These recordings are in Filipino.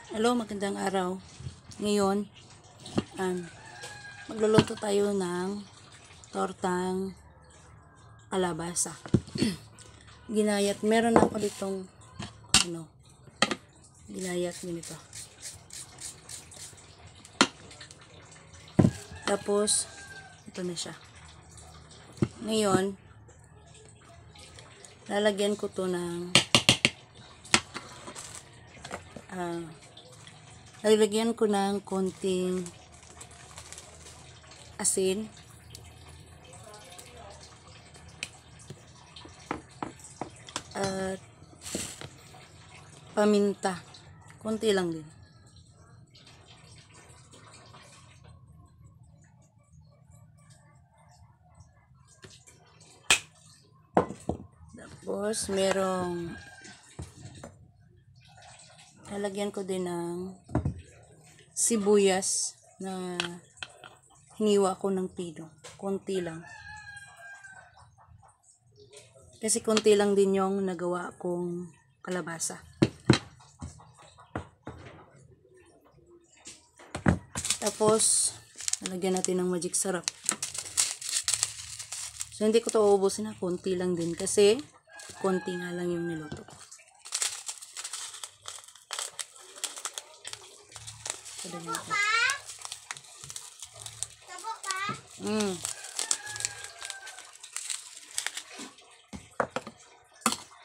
Hello, magandang araw. Ngayon, magluluto tayo ng tortang kalabasa. Ginayat, meron ako ditong ginayat nito. Tapos, ito na siya. Ngayon, lalagyan ko to ng lalagyan ko ng konting asin at paminta, konti lang din. Tapos merong lalagyan ko din ng sibuyas na hiniwa ko ng pino. Konti lang. Kasi konti lang din yung nagawa kong kalabasa. Tapos, lalagyan natin ng magic sarap. So, hindi ko ito uubusin na. Konti lang din kasi konti nga lang yung niluto ko.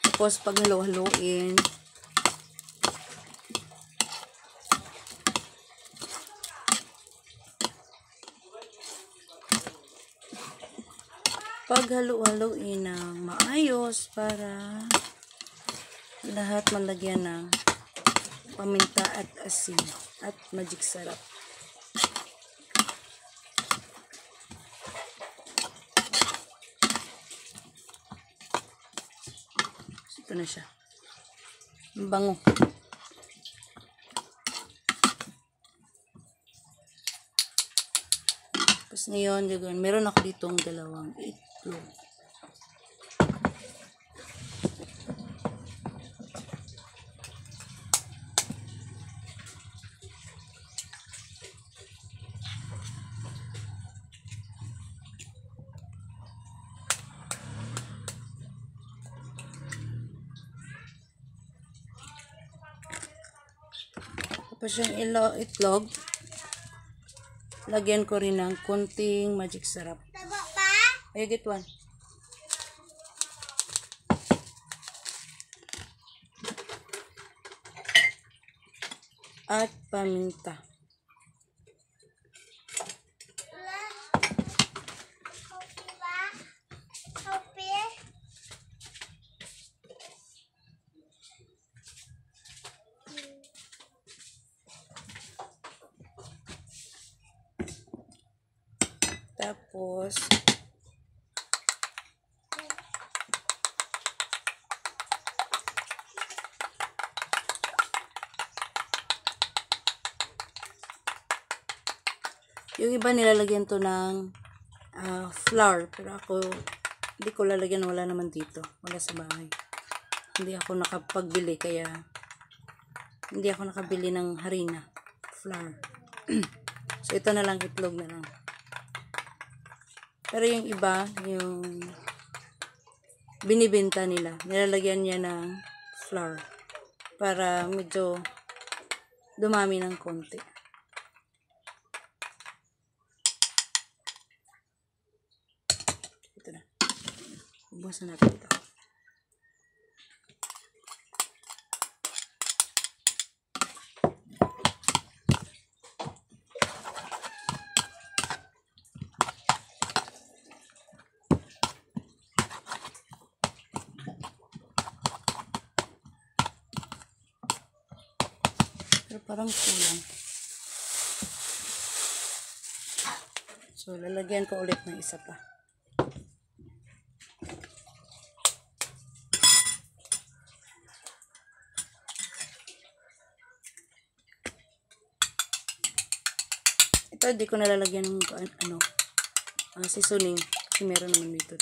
Tapos pag halo-haloin, ng maayos para lahat malagyan ng paminta at asin at magic sarap. Ito na siya. Ang bango. Tapos ngayon, meron ako ditong dalawang itlog. Tapos yung itlog, lagyan ko rin ng konting magic sarap. I get one. At paminta. Tapos, yung iba nilalagyan to ng flour. Pero ako, hindi ko lalagyan. Wala naman dito. Wala sa bahay. Hindi ako nakapagbili. Kaya, hindi ako nakabili ng harina. Flour. So, ito na lang. Itlog na lang. Pero yung iba, yung binibenta nila, nilalagyan niya ng flour para medyo dumami ng konti. Ito na. Ubusin natin ito. Pero parang kulang. So, lalagyan ko ulit ng isa pa. Ito, di ko nalalagyan ng seasoning kasi meron naman dito.